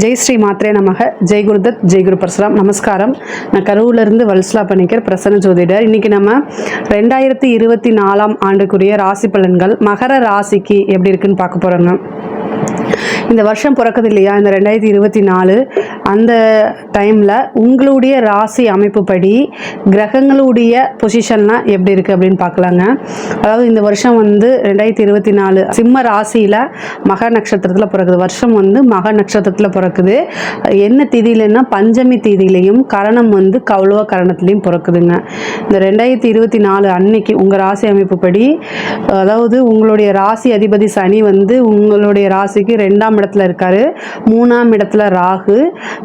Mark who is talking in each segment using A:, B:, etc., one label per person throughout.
A: ஜெய் ஸ்ரீ மாத்ரே நமக. ஜெய் குருதத், ஜெய் குரு பரசுராம். நமஸ்காரம். நான் கரூர்லேருந்து வல்சலா பண்ணிக்கிற பிரசன்ன ஜோதிடர். இன்றைக்கி நம்ம 2024 ஆண்டுக்குரிய ராசி பலன்கள் மகர ராசிக்கு எப்படி இருக்குன்னு பார்க்க போகிறோங்க. இந்த வருஷம் பிறக்குது இல்லையா, இந்த 2024 அந்த டைமில் உங்களுடைய ராசி அமைப்புப்படி கிரகங்களுடைய பொசிஷன்லாம் எப்படி இருக்குது அப்படின்னு பார்க்கலாங்க. அதாவது இந்த வருஷம் 2024 சிம்ம ராசியில் மக நட்சத்திரத்தில் பிறக்குது. வருஷம் மக நட்சத்திரத்தில் பிறக்குது. என்ன திதியிலன்னா பஞ்சமி திதியிலையும் கரணம் கௌளவ கரணத்துலையும் பிறக்குதுங்க. இந்த 2024 அன்னைக்கு உங்கள் ராசி அமைப்புப்படி, அதாவது உங்களுடைய ராசி அதிபதி சனி உங்களுடைய ராசிக்கு 2ஆம் இடத்துல இருக்காரு, 3ஆம் இடத்துல ராகு,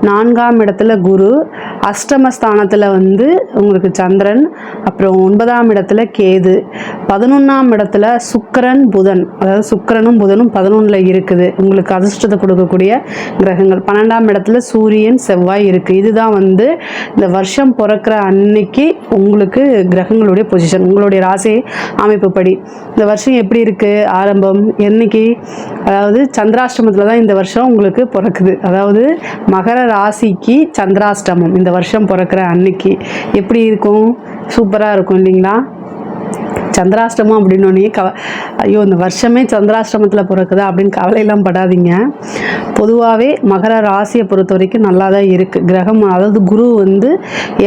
A: 4ஆம் இடத்துல குரு, அஷ்டமஸ்தானத்தில் உங்களுக்கு சந்திரன், அப்புறம் 9ஆம் இடத்துல கேது, 11ஆம் இடத்துல சுக்கிரன் புதன், அதாவது சுக்கிரனும் புதனும் 11ல் இருக்குது. உங்களுக்கு அதிர்ஷ்டத்தை கொடுக்கக்கூடிய கிரகங்கள். 12ஆம் இடத்துல சூரியன் செவ்வாய் இருக்குது. இதுதான் இந்த வருஷம் பிறக்கிற அன்னைக்கு உங்களுக்கு கிரகங்களுடைய பொசிஷன் உங்களுடைய ராசி அமைப்புப்படி. இந்த வருஷம் எப்படி இருக்குது ஆரம்பம் என்னைக்கு, அதாவது சந்திராஷ்டமத்தில் தான் இந்த வருஷம் உங்களுக்கு பிறக்குது. அதாவது மகர ராசிக்கு சந்திராஷ்டமம் இந்த வருஷம் பிறக்கிற அன்னைக்கு எப்படி இருக்கும், சூப்பராக இருக்கும் இல்லைங்களா. சந்திராஷ்டமம் அப்படின்னோடனே ஐயோ இந்த வருஷமே சந்திராஷ்டமத்தில் பிறக்குதா அப்படின்னு கவலையெல்லாம் படாதீங்க. பொதுவாகவே மகர ராசியை பொறுத்த வரைக்கும் நல்லா தான் இருக்குது. கிரகம் அதாவது குரு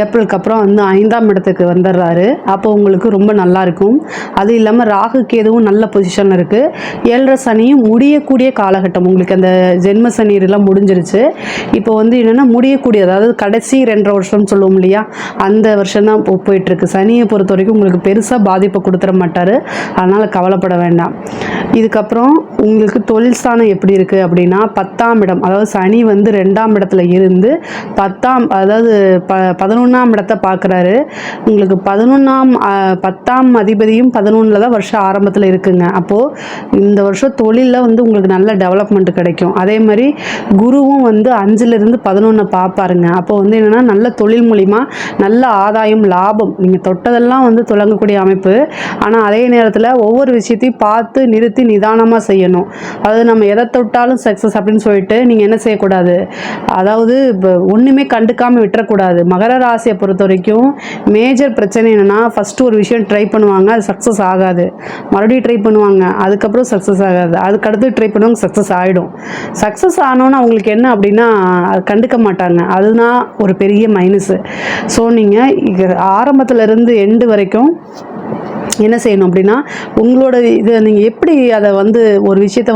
A: ஏப்ரலுக்கு அப்புறம் 5ஆம் இடத்துக்கு வந்துடுறாரு. அப்போ உங்களுக்கு ரொம்ப நல்லா இருக்கும். அது இல்லாமல் ராகு கேதுவும் நல்ல பொசிஷன் இருக்குது. 7.5 சனியும் முடியக்கூடிய காலகட்டம். உங்களுக்கு அந்த ஜென்ம சனியெல்லாம் முடிஞ்சிருச்சு. இப்போ என்னென்னா முடியக்கூடிய, அதாவது கடைசி 2.5 வருஷம் சொல்லுவோம் இல்லையா, அந்த வருஷம் தான் போயிட்டுருக்கு. சனியை பொறுத்த வரைக்கும் உங்களுக்கு பெருசாக பாதிப்பை கொடுத்துட மாட்டார். அதனால் கவலைப்பட வேண்டாம். இதுக்கப்புறம் உங்களுக்கு தொழில் ஸ்தானம் எப்படி இருக்குது அப்படின்னா 10ஆம் இடம், அதாவது சனி 2ஆம் இடத்துல இருந்து 11ஆம் இடத்தை பார்க்குறாரு. உங்களுக்கு 10ஆம் அதிபதியும் 11ல் தான் வருஷம் ஆரம்பத்தில் இருக்குங்க. அப்போது இந்த வருஷம் தொழிலில் உங்களுக்கு நல்ல டெவலப்மெண்ட் கிடைக்கும். அதே மாதிரி குருவும் 5லிருந்து 11 பார்ப்பாருங்க. அப்போ என்னென்னா நல்ல தொழில் மூலிமா நல்ல ஆதாயம் லாபம், நீங்கள் தொட்டதெல்லாம் தொடங்கக்கூடிய அமைப்பு. ஆனால் அதே நேரத்தில் ஒவ்வொரு விஷயத்தையும் பார்த்து நிறுத்தி நிதானமாக செய்யணும். அதாவது நம்ம எதை தொட்டாலும் சக்ஸஸ் அப்படின்னு சொல்லிட்டு நீங்கள் என்ன செய்யக்கூடாது, அதாவது ஒன்றுமே கண்டுக்காமல் விட்டுறக்கூடாது. மகர ராசியை பொறுத்த வரைக்கும் மேஜர் பிரச்சனை என்னென்னா, ஃபஸ்ட்டு ஒரு விஷயம் ட்ரை பண்ணுவாங்க, அது சக்ஸஸ் ஆகாது. மறுபடியும் ட்ரை பண்ணுவாங்க, அதுக்கப்புறம் சக்ஸஸ் ஆகாது. அதுக்கடுத்து ட்ரை பண்ணுவாங்க, சக்ஸஸ் ஆகிடும். சக்ஸஸ் ஆனோன்னு அவங்களுக்கு என்ன அப்படின்னா அது கண்டுக்க மாட்டாங்க. அதுதான் ஒரு பெரிய மைனஸு. ஸோ நீங்கள் ஆரம்பத்துலேருந்து எண்டு வரைக்கும் என்ன செய்யணும் அப்படின்னா, உங்களோட இதை நீங்கள் எப்படி அதை ஒரு விஷயத்தை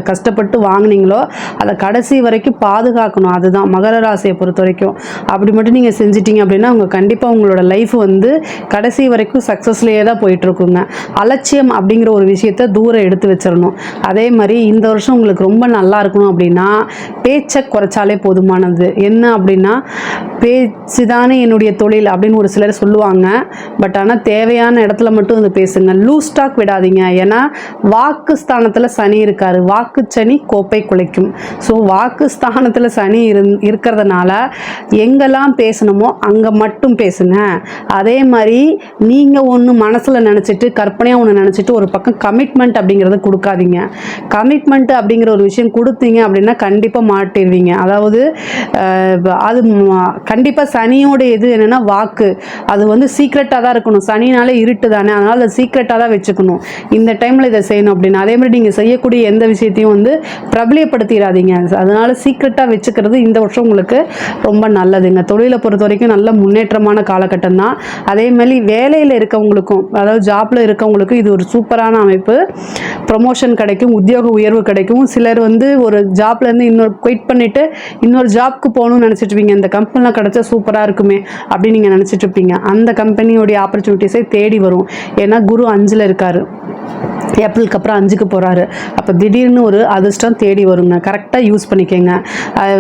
A: கஷ்டப்பட்டு வாங்கினீங்களோ அதை கடைசி வரைக்கும் பாதுகாக்கணும். அதுதான் மகர ராசியை பொறுத்த வரைக்கும். அப்படி மட்டும் நீங்கள் செஞ்சிட்டிங்க அப்படின்னா உங்கள் கண்டிப்பாக உங்களோட லைஃப் கடைசி வரைக்கும் சக்ஸஸ்லேயே தான் போயிட்டுருக்குங்க. அலட்சியம் அப்படிங்கிற ஒரு விஷயத்தை தூரம் எடுத்து வச்சிடணும். அதே மாதிரி இந்த வருஷம் உங்களுக்கு ரொம்ப நல்லா இருக்கணும் அப்படின்னா பேச்சை குறைச்சாலே போதுமானது. என்ன அப்படின்னா, பேச்சு தானே என்னுடைய தொழில் அப்படின்னு ஒரு சிலர் சொல்லுவாங்க. பட் ஆனால் தேவையான இடத்துல மட்டும் பேசுங்க. லூஸ் ஸ்டாக் விடாதீங்க. ஏன்னா வாக்கு ஸ்தானத்தில் சனி இருக்காரு. வாக்கு சனி கோப்பை குலைக்கும். ஸோ வாக்கு ஸ்தானத்தில் சனி இருக்கிறதுனால எங்கெல்லாம் பேசணுமோ அங்கே மட்டும் பேசுங்க. அதே மாதிரி நீங்கள் ஒன்று மனசில் நினச்சிட்டு கற்பனையாக ஒன்று நினச்சிட்டு ஒரு பக்கம் கமிட்மெண்ட் அப்படிங்கிறத கொடுக்காதீங்க. கமிட்மெண்ட் அப்படிங்கிற ஒரு விஷயம் கொடுத்தீங்க அப்படின்னா கண்டிப்பாக மாட்டிடுவீங்க. அதாவது அது கண்டிப்பாக சனியோட இது என்னென்னா வாக்கு, அது சீக்ரெட்டாக தான் இருக்கணும். சனினாலே இருட்டு தானே, அதனால் அதை சீக்ரெட்டாக தான் வச்சுக்கணும். இந்த டைமில் இதை செய்யணும் அப்படின்னு. அதே மாதிரி நீங்கள் செய்யக்கூடிய எந்த விஷயத்தையும் பிரபலியப்படுத்திடாதீங்க. அதனால் சீக்ரெட்டாக வச்சுக்கிறது இந்த வருஷம் உங்களுக்கு ரொம்ப நல்லதுங்க. தொழிலை பொறுத்த வரைக்கும் நல்ல முன்னேற்றமான காலகட்டம் தான். அதே மாதிரி வேலையில் இருக்கவங்களுக்கும், அதாவது ஜாப்பில் இருக்கவங்களுக்கும் இது ஒரு சூப்பரான அமைப்பு. ப்ரொமோஷன் கிடைக்கும், உத்தியோக உயர்வு கிடைக்கும். சிலர் ஒரு ஜாப்லேருந்து இன்னொரு குயிட் பண்ணிவிட்டு இன்னொரு ஜாப்க்கு போகணும்னு நினச்சிட்டு இருப்பீங்க. இந்த கம்பெனிலாம் கிடச்சா சூப்பராக இருக்குமே அப்படின்னு நீங்கள் நினச்சிட்டு இருப்பீங்க. அந்த கம்பெனியோடைய ஆப்பர்ச்சுனிட்டிஸை தேடி வரும். ஏன்னா குரு 5ல் இருக்காரு. ஏப்ரலுக்கு அப்புறம் 5க்கு போகிறாரு. அப்போ திடீர்னு ஒரு அதிர்ஷ்டம் தேடி வருங்க. கரெக்டாக யூஸ் பண்ணிக்கோங்க.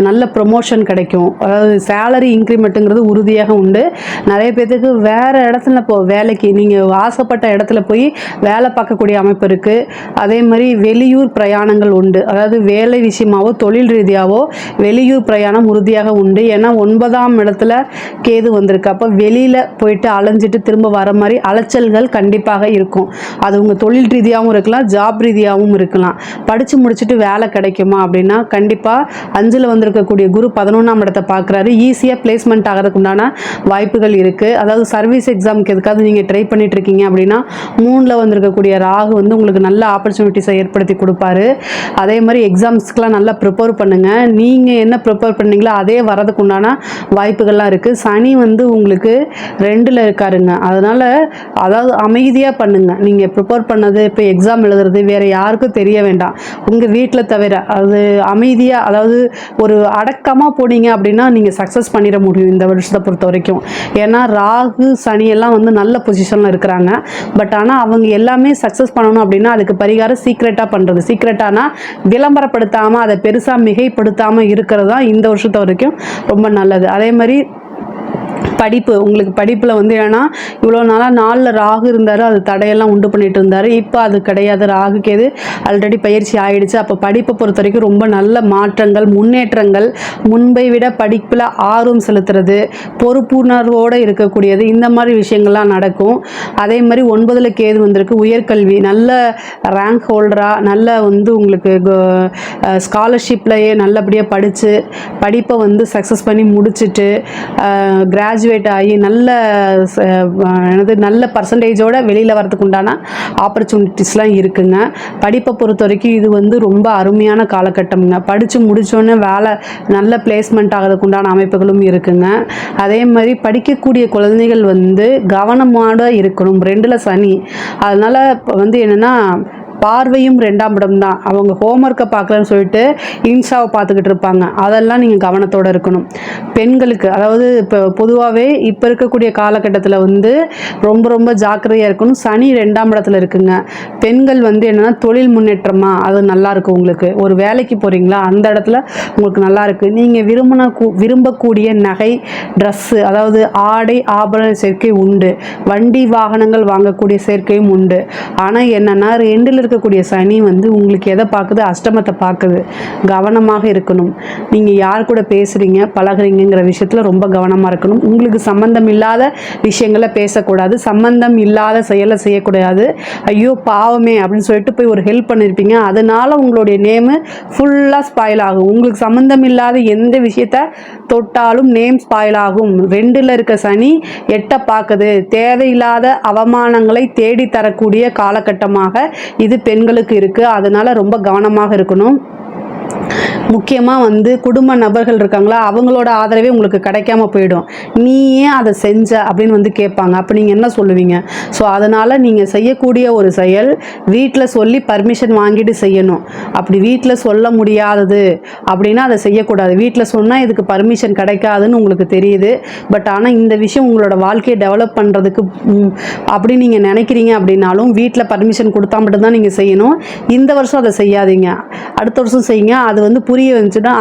A: நல்ல ப்ரொமோஷன் கிடைக்கும். அதாவது சேலரி இன்க்ரிமெண்ட்டுங்கிறது உறுதியாக உண்டு. நிறைய பேர்த்துக்கு வேறு இடத்துல வேலைக்கு நீங்கள் ஆசைப்பட்ட இடத்துல போய் வேலை பார்க்கக்கூடிய அமைப்பு இருக்குது. அதே மாதிரி வெளியூர் பிரயாணங்கள் உண்டு. அதாவது வேலை விஷயமாவோ தொழில் ரீதியாகவோ வெளியூர் பிரயாணம் உறுதியாக உண்டு. ஏன்னா 9ஆம் இடத்துல கேது வந்திருக்கு. அப்போ வெளியில் போயிட்டு அலைஞ்சிட்டு திரும்ப வர மாதிரி அலைச்சல்கள் வாய்ப்புகள் கண்டிப்பாக இருக்கும். அது உங்கள் தொழில் ரீதியாகவும் இருக்கலாம், ஜாப் ரீதியாகவும் இருக்கலாம். படித்து முடிச்சுட்டு வேலை கிடைக்குமா அப்படின்னா கண்டிப்பாக 5ல் வந்திருக்கக்கூடிய குரு 11ஆம் இடத்தை பார்க்குறாரு. ஈஸியாக பிளேஸ்மெண்ட் ஆகிறதுக்கு உண்டான வாய்ப்புகள் இருக்குது. அதாவது சர்வீஸ் எக்ஸாமுக்கு எதுக்காவது நீங்கள் ட்ரை பண்ணிட்டு இருக்கீங்க அப்படின்னா 3ல் வந்திருக்கக்கூடிய ராகு வந்து உங்களுக்கு நல்ல ஆப்பர்ச்சுனிட்டிஸை ஏற்படுத்தி கொடுப்பாரு. அதே மாதிரி எக்ஸாம்ஸ்க்கெலாம் நல்லா ப்ரிப்பேர் பண்ணுங்கள். நீங்கள் என்ன ப்ரிப்பேர் பண்ணீங்களோ அதே வரதுக்கு உண்டான வாய்ப்புகள்லாம் இருக்குது. சனி வந்து உங்களுக்கு 2ல் இருக்காருங்க. அதனால் அதாவது அமைதியாக பண்ணுங்கள். நீங்கள் ப்ரிப்பேர் பண்ணது இப்போ எக்ஸாம் எழுதுறது வேறு யாருக்கும் தெரிய வேண்டாம், உங்கள் வீட்டில் தவிர. அது அமைதியாக, அதாவது ஒரு அடக்கமாக போனீங்க அப்படின்னா நீங்கள் சக்ஸஸ் பண்ணிட முடியும் இந்த வருஷத்தை பொறுத்த வரைக்கும். ஏன்னா ராகு சனியெல்லாம் வந்து நல்ல பொசிஷனில் இருக்கிறாங்க. பட் ஆனால் அவங்க எல்லாமே சக்ஸஸ் பண்ணணும் அப்படின்னா அதுக்கு பரிகாரம் சீக்ரெட்டாக பண்ணுறது. சீக்ரெட்டானா விளம்பரப்படுத்தாமல், அதை பெருசாக மிகைப்படுத்தாமல் இருக்கிறது தான் இந்த வருஷத்தை வரைக்கும் ரொம்ப நல்லது. அதே மாதிரி படிப்பு, உங்களுக்கு படிப்பில் வந்து ஏன்னா இவ்வளோ நாளாக 4ல் ராகு இருந்தார், அது தடையெல்லாம் உண்டு பண்ணிட்டு இருந்தார். இப்போ அது கிடையாது, ராகுக்கு எது ஆல்ரெடி பயிற்சி ஆயிடுச்சு. அப்போ படிப்பை பொறுத்த வரைக்கும் ரொம்ப நல்ல மாற்றங்கள், முன்னேற்றங்கள், முன்பை விட படிப்பில் ஆர்வம் செலுத்துறது, பொறுப்புணர்வோடு இருக்கக்கூடியது, இந்த மாதிரி விஷயங்கள்லாம் நடக்கும். அதே மாதிரி 9ல் கேது வந்திருக்கு, உயர்கல்வி, நல்ல ரேங்க் ஹோல்டராக, நல்ல வந்து உங்களுக்கு ஸ்காலர்ஷிப்லையே நல்லபடியாக படித்து படிப்பை வந்து சக்ஸஸ் பண்ணி முடிச்சுட்டு கிராஜுவேட் ஆகி நல்ல பர்சன்டேஜோட வெளியில் வரதுக்கு உண்டான ஆப்பர்ச்சுனிட்டிஸ்லாம் இருக்குங்க. படிப்பை பொறுத்த வரைக்கும் இது வந்து ரொம்ப அருமையான காலகட்டம்ங்க. படித்து முடித்தோன்னே வேலை நல்ல பிளேஸ்மெண்ட் ஆகிறதுக்கு உண்டான அமைப்புகளும் இருக்குங்க. அதே மாதிரி படிக்கக்கூடிய குழந்தைகள் வந்து கவனமாக இருக்கணும். 2ல் சனி, அதனால் வந்து என்னென்னா பார்வையும் 2ஆம் இடம் தான். அவங்க ஹோம்ஒர்க்கை பார்க்கலன்னு சொல்லிட்டு இன்ஸ்டாவை பார்த்துக்கிட்டு இருப்பாங்க. அதெல்லாம் நீங்கள் கவனத்தோடு இருக்கணும். பெண்களுக்கு, அதாவது இப்போ பொதுவாகவே இப்போ இருக்கக்கூடிய காலகட்டத்தில் வந்து ரொம்ப ரொம்ப ஜாக்கிரதையாக இருக்கணும். சனி 2ஆம் இடத்துல இருக்குங்க. பெண்கள் வந்து என்னென்னா தொழில் முன்னேற்றமாக அது நல்லாயிருக்கும். உங்களுக்கு ஒரு வேலைக்கு போகிறீங்களா அந்த இடத்துல உங்களுக்கு நல்லாயிருக்கு. நீங்கள் விரும்பக்கூடிய நகை, ட்ரெஸ்ஸு, அதாவது ஆடை ஆபரண சேர்க்கை உண்டு. வண்டி வாகனங்கள் வாங்கக்கூடிய சேர்க்கையும் உண்டு. ஆனால் என்னென்னா 2ல் இருக்கக்கூடிய சனி வந்து உங்களுக்கு எதை பார்க்குது, அஷ்டமத்தை பார்க்குது. கவனமாக இருக்கணும். நீங்கள் யார் கூட பேசுகிறீங்க பழகுறீங்கிற விஷயத்தில் ரொம்ப கவனமாக இருக்கணும். உங்களுக்கு சம்பந்தம் இல்லாத விஷயங்களை பேசக்கூடாது, சம்பந்தம் இல்லாத செயலை செய்யக்கூடாது. ஐயோ பாவமே அப்படின்னு சொல்லிட்டு போய் ஒரு ஹெல்ப் பண்ணியிருப்பீங்க, அதனால உங்களுடைய நேமு ஃபுல்லாக ஸ்பாயில் ஆகும். உங்களுக்கு சம்பந்தம் இல்லாத எந்த விஷயத்தை தொட்டாலும் நேம் ஸ்பாயில் ஆகும். 2ல் இருக்க சனி 8 பார்க்குது. தேவையில்லாத அவமானங்களை தேடி தரக்கூடிய காலகட்டமாக இது பெண்களுக்கு இருக்குது. அதனால் ரொம்ப கவனமாக இருக்கணும். முக்கியமாக வந்து குடும்ப நபர்கள் இருக்காங்களா, அவங்களோட ஆதரவே உங்களுக்கு கிடைக்காம போயிடும். நீ ஏன் அதை செஞ்ச அப்படின்னு வந்து கேட்பாங்க. அப்போ நீங்கள் என்ன சொல்லுவீங்க? ஸோ அதனால் நீங்கள் செய்யக்கூடிய ஒரு செயல் வீட்டில் சொல்லி பர்மிஷன் வாங்கிட்டு செய்யணும். அப்படி வீட்டில் சொல்ல முடியாதது அப்படின்னா அதை செய்யக்கூடாது. வீட்டில் சொன்னால் இதுக்கு பர்மிஷன் கிடைக்காதுன்னு உங்களுக்கு தெரியுது. பட் ஆனால் இந்த விஷயம் உங்களோட வாழ்க்கையை டெவலப் பண்ணுறதுக்கு அப்படி நீங்கள் நினைக்கிறீங்க அப்படின்னாலும் வீட்டில் பர்மிஷன் கொடுத்தா மட்டும்தான் நீங்கள் செய்யணும். இந்த வருஷம் அதை செய்யாதீங்க, அடுத்த வருஷம் செய்யுங்க. அது வந்து புரிய வந்துச்சுன்னா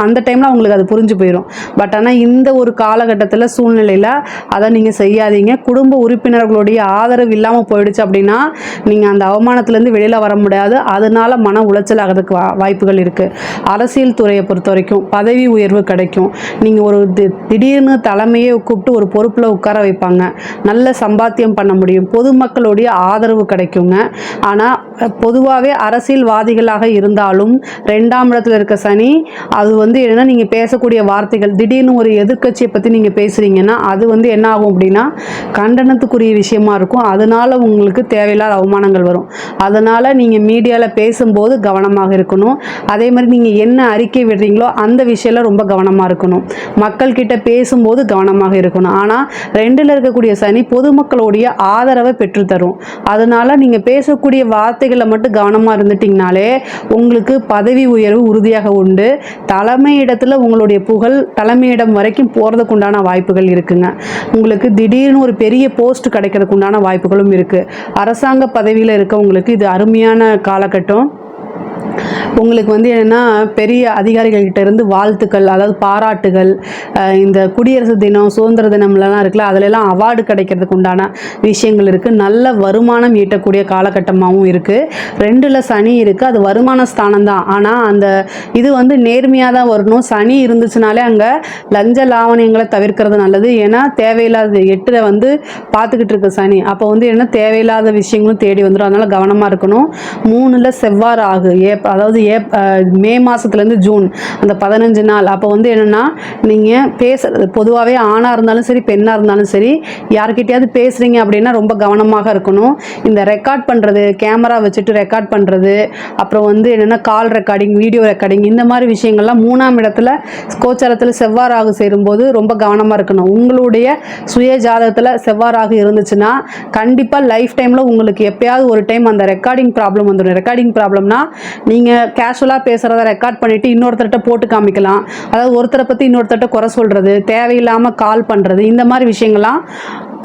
A: அந்த டைமில் அவங்களுக்கு அது புரிஞ்சு போயிடும். பட் ஆனால் இந்த ஒரு காலகட்டத்தில் சூழ்நிலையில் அதை நீங்கள் செய்யாதீங்க. குடும்ப உறுப்பினர்களுடைய ஆதரவு இல்லாமல் போயிடுச்சு அப்படின்னா நீங்கள் அந்த அவமானத்துலேருந்து வெளியில் வர முடியாது. அதனால மன உளைச்சல் ஆகிறதுக்கு வாய்ப்புகள் இருக்குது. அரசியல் துறையை பொறுத்த வரைக்கும் பதவி உயர்வு கிடைக்கும். நீங்கள் ஒரு திடீர்னு தலைமையை கூப்பிட்டு ஒரு பொறுப்பில் உட்கார வைப்பாங்க. நல்ல சம்பாத்தியம் பண்ண முடியும். பொதுமக்களுடைய ஆதரவு கிடைக்குங்க. ஆனால் பொதுவாகவே அரசியல்வாதிகளாக இருந்தாலும் 2ஆம் இடத்துல இருக்க சனி அது வந்து என்னன்னா நீங்கள் பேசக்கூடிய வார்த்தைகள், திடீர்னு ஒரு எதிர்க்கட்சியை பற்றி நீங்கள் பேசுகிறீங்கன்னா அது வந்து என்ன ஆகும் அப்படின்னா கண்டனத்துக்குரிய விஷயமா இருக்கும். அதனால உங்களுக்கு தேவையில்லாத அவமானங்கள் வரும். அதனால் நீங்கள் மீடியாவில் பேசும்போது கவனமாக இருக்கணும். அதே மாதிரி நீங்கள் என்ன அறிக்கை விடுறீங்களோ அந்த விஷயத்தில் ரொம்ப கவனமாக இருக்கணும். மக்கள்கிட்ட பேசும்போது கவனமாக இருக்கணும். ஆனால் 2ல் இருக்கக்கூடிய சனி பொதுமக்களுடைய ஆதரவை பெற்றுத்தரும். அதனால் நீங்கள் பேசக்கூடிய வார்த்தைகளை மட்டும் கவனமாக இருந்துட்டிங்கனாலே உங்களுக்கு பதவி உயர்வு உறுதியாக உண்டு. தலைமையிடத்தில் உங்களுடைய புகழ் தலைமையிடம் வரைக்கும் போகிறதுக்கு உண்டான வாய்ப்புகள் இருக்குங்க. உங்களுக்கு திடீர்னு ஒரு பெரிய போஸ்ட் கிடைக்கிறதுக்கு உண்டான வாய்ப்புகளும் இருக்குது. அரசாங்க பதவியில் இருக்கவங்களுக்கு இது அருமையான காலகட்டம். உங்களுக்கு வந்து என்னென்னா பெரிய அதிகாரிகள்கிட்ட இருந்து வாழ்த்துக்கள், அதாவது பாராட்டுகள், இந்த குடியரசு தினம், சுதந்திர தினம்லாம் இருக்குல்ல, அதிலெல்லாம் அவார்டு கிடைக்கிறதுக்கு உண்டான விஷயங்கள் இருக்குது. நல்ல வருமானம் ஈட்டக்கூடிய காலகட்டமாகவும் இருக்குது. 2ல் சனி இருக்குது, அது வருமான ஸ்தானம் தான். ஆனால் அந்த இது வந்து நேர்மையாக தான் வரணும். சனி இருந்துச்சுனாலே அங்கே லஞ்ச லாவணியங்களை தவிர்க்கிறது நல்லது. ஏன்னா தேவையில்லாத 8ல் வந்து பார்த்துக்கிட்டு இருக்க சனி, அப்போ வந்து என்ன தேவையில்லாத விஷயங்களும் தேடி வந்துடும். அதனால் கவனமாக இருக்கணும். 3ல் செவ்வாய் ராகு, அதாவது மே மாதத்துலேருந்து ஜூன் அந்த 15 நாள். அப்போ வந்து என்னென்னா நீங்கள் பேசுகிறது பொதுவாகவே ஆணாக இருந்தாலும் சரி பெண்ணாக இருந்தாலும் சரி யார்கிட்டையாவது பேசுகிறீங்க அப்படின்னா ரொம்ப கவனமாக இருக்கணும். இந்த ரெக்கார்ட் பண்ணுறது, கேமரா வச்சுட்டு ரெக்கார்ட் பண்ணுறது, அப்புறம் வந்து என்னென்னா கால் ரெக்கார்டிங், வீடியோ ரெக்கார்டிங், இந்த மாதிரி விஷயங்கள்லாம் 3ஆம் இடத்துல கோச்சாரத்தில் செவ்வாய் ராகு சேரும்போது ரொம்ப கவனமாக இருக்கணும். உங்களுடைய சுய ஜாதகத்தில் செவ்வாய் ராகு இருந்துச்சுன்னா கண்டிப்பாக லைஃப் டைமில் உங்களுக்கு எப்பயாவது ஒரு டைம் அந்த ரெக்கார்டிங் ப்ராப்ளம் வந்துடும். ரெக்கார்டிங் ப்ராப்ளம்னா நீங்கள் கேஷுவலாக பேசுகிறத ரெக்கார்ட் பண்ணிவிட்டு இன்னொருத்தர்கிட்ட போட்டு காமிக்கலாம். அதாவது ஒருத்தரை பற்றி இன்னொருத்தர்கிட்ட குறை சொல்கிறது, தேவையில்லாமல் கால் பண்ணுறது, இந்த மாதிரி விஷயங்கள்லாம்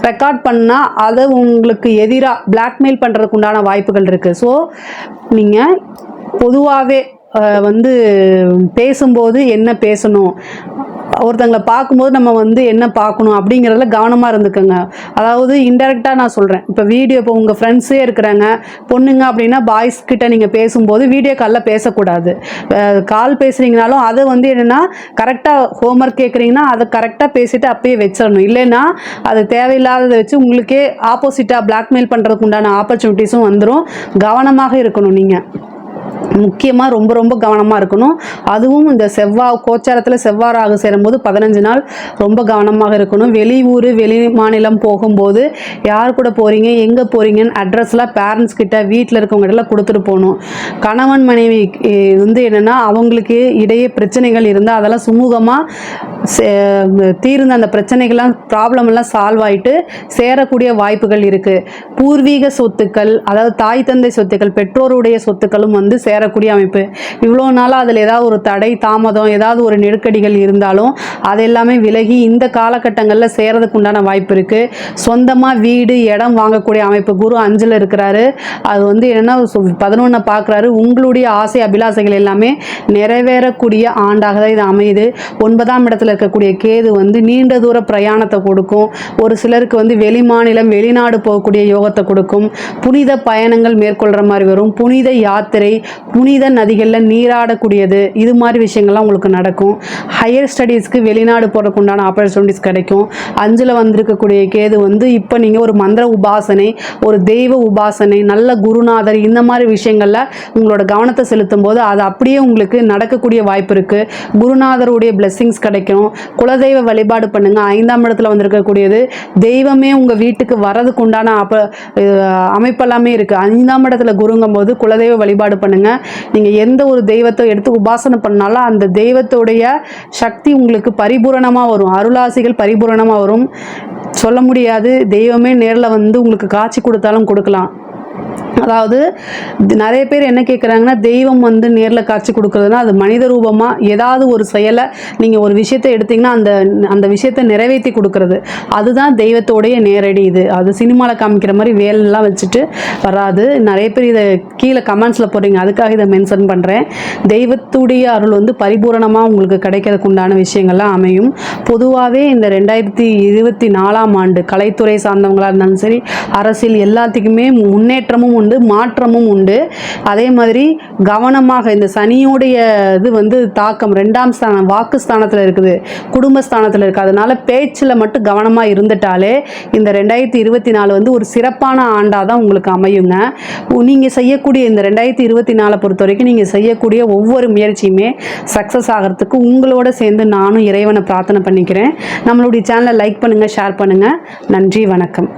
A: ரெக்கார்ட் பண்ணால் அதை உங்களுக்கு எதிராக பிளாக்மெயில் பண்ணுறதுக்கு உண்டான வாய்ப்புகள் இருக்குது. ஸோ நீங்கள் பொதுவாகவே வந்து பேசும்போது என்ன பேசணும், ஒருத்தங்களை பார்க்கும்போது நம்ம வந்து என்ன பார்க்கணும் அப்படிங்கிறதுல கவனமாக இருந்துக்கோங்க. அதாவது இன்டெரக்டாக நான் சொல்கிறேன். இப்போ வீடியோ, இப்போ உங்கள் ஃப்ரெண்ட்ஸே இருக்கிறாங்க பொண்ணுங்க அப்படின்னா பாய்ஸ் கிட்ட நீங்கள் பேசும்போது வீடியோ காலில் பேசக்கூடாது. கால் பேசுகிறீங்கனாலும் அதை வந்து என்னென்னா கரெக்டாக ஹோம்ஒர்க் கேட்குறீங்கன்னா அதை கரெக்டாக பேசிவிட்டு அப்பயே வச்சிடணும். இல்லைன்னா அது தேவையில்லாததை வச்சு உங்களுக்கே ஆப்போசிட்டாக பிளாக்மெயில் பண்ணுறதுக்கு உண்டான ஆப்பர்ச்சுனிட்டிஸும் வந்துடும். கவனமாக இருக்கணும். நீங்கள் முக்கியமாக ரொம்ப ரொம்ப கவனமாக இருக்கணும். அதுவும் இந்த செவ்வாய் கோச்சாரத்தில் செவ்வாய் ராகு சேரும்போது 15 நாள் ரொம்ப கவனமாக இருக்கணும். வெளியூர் வெளி மாநிலம் போகும்போது யார் கூட போகிறீங்க, எங்கே போகிறீங்கன்னு அட்ரஸ்லாம் பேரண்ட்ஸ் கிட்ட, வீட்டில் இருக்கவங்ககிட்டலாம் கொடுத்துட்டு போகணும். கணவன் மனைவி வந்து என்னென்னா அவங்களுக்கு இடையே பிரச்சனைகள் இருந்தால் அதெல்லாம் சுமூகமாக தீர்ந்த அந்த பிரச்சனைகள்லாம் ப்ராப்ளம் எல்லாம் சால்வ் ஆகிட்டு சேரக்கூடிய வாய்ப்புகள் இருக்குது. பூர்வீக சொத்துக்கள், அதாவது தாய் தந்தை சொத்துக்கள், பெற்றோருடைய சொத்துக்களும் வந்து சேரக்கூடிய அமைப்பு. இவ்வளோ நாளாக அதில் ஏதாவது ஒரு தடை தாமதம், ஏதாவது ஒரு நெருக்கடிகள் இருந்தாலும் அதெல்லாமே விலகி இந்த காலகட்டங்களில் சேரதுக்கு உண்டான வாய்ப்பு இருக்குது. சொந்தமாக வீடு இடம் வாங்கக்கூடிய அமைப்பு. குரு 5ல் இருக்கிறாரு. அது வந்து என்னென்னா 11 பார்க்குறாரு. உங்களுடைய ஆசை அபிலாசைகள் எல்லாமே நிறைவேறக்கூடிய ஆண்டாக தான் இது அமையுது. 9ஆம் இடத்துல இருக்கக்கூடிய கேது வந்து நீண்ட தூர பிரயாணத்தை கொடுக்கும். ஒரு சிலருக்கு வந்து வெளிமாநிலம் வெளிநாடு போகக்கூடிய யோகத்தை கொடுக்கும். புனித பயணங்கள் மேற்கொள்கிற மாதிரி வரும். புனித யாத்திரை, புனித நதிகளில் நீராடக்கூடியது, இது மாதிரி விஷயங்கள்லாம் உங்களுக்கு நடக்கும். ஹையர் ஸ்டடீஸ்க்கு வெளிநாடு போகிறதுக்கு உண்டான ஆப்பர்ச்சுனிட்டிஸ் கிடைக்கும். 5ல் வந்திருக்கக்கூடிய கேது வந்து இப்போ நீங்கள் ஒரு மந்திர உபாசனை, ஒரு தெய்வ உபாசனை, நல்ல குருநாதர், இந்த மாதிரி விஷயங்களில் உங்களோட கவனத்தை செலுத்தும் போது அது அப்படியே உங்களுக்கு நடக்கக்கூடிய வாய்ப்பு இருக்குது. குருநாதருடைய பிளெஸ்ஸிங்ஸ் கிடைக்கும். குலதெய்வ வழிபாடு பண்ணுங்கள். 5ஆம் இடத்துல வந்திருக்கக்கூடியது தெய்வமே உங்கள் வீட்டுக்கு வரதுக்கு உண்டான அமைப்பெல்லாமே இருக்குது. 5ஆம் இடத்துல குருங்கும் போது குலதெய்வ வழிபாடு பண்ணுங்கள். நீங்கள் எந்த ஒரு தெய்வத்தை எடுத்து உபாசனை பண்ணாலும் அந்த தெய்வத்துடைய சக்தி உங்களுக்கு பரிபூரணமாக வரும். அருளாசிகள் பரிபூரணமாக வரும். சொல்ல முடியாது. தெய்வமே நேரில் வந்து உங்களுக்கு காட்சி கொடுத்தாலும் கொடுக்கலாம். அதாவது நிறைய பேர் என்ன கேட்குறாங்கன்னா, தெய்வம் வந்து நேரில் காட்சி கொடுக்குறதுனா அது மனித ரூபமாக ஏதாவது ஒரு செயலை நீங்கள் ஒரு விஷயத்தை எடுத்திங்கன்னா அந்த விஷயத்தை நிறைவேற்றி கொடுக்குறது, அதுதான் தெய்வத்தோடைய நேரடி இது. அது சினிமாவில் காமிக்கிற மாதிரி வேலைலாம் வச்சுட்டு வராது. நிறைய பேர் இதை கீழே கமெண்ட்ஸில் போடுறீங்க, அதுக்காக இதை மென்ஷன் பண்ணுறேன். தெய்வத்துடைய அருள் வந்து பரிபூரணமாக உங்களுக்கு கிடைக்கிறதுக்கு உண்டான விஷயங்கள்லாம் அமையும். பொதுவாகவே இந்த 2024ஆம் ஆண்டு கலைத்துறை சார்ந்தவங்களாக இருந்தாலும் சரி, அரசியல் எல்லாத்துக்குமே முன்னேற்றமும் உண்டு, மாற்றமும் உண்டு. அதே மாதிரி கவனமாக இந்த சனியோடைய இது வந்து தாக்கம் 2ஆம் ஸ்தானம் வாக்குஸ்தானத்தில் இருக்குது, குடும்பஸ்தானத்தில் இருக்குது. அதனால பேச்சில் மட்டும் கவனமாக இருந்துட்டாலே இந்த 2024 வந்து ஒரு சிறப்பான ஆண்டாக தான் உங்களுக்கு அமையுங்க. நீங்கள் செய்யக்கூடிய இந்த 2024 பொறுத்த வரைக்கும் நீங்கள் செய்யக்கூடிய ஒவ்வொரு முயற்சியுமே சக்ஸஸ் ஆகிறதுக்கு உங்களோட சேர்ந்து நானும் இறைவனை பிரார்த்தனை பண்ணிக்கிறேன். நம்மளுடைய சேனலை லைக் பண்ணுங்கள், ஷேர் பண்ணுங்கள். நன்றி, வணக்கம்.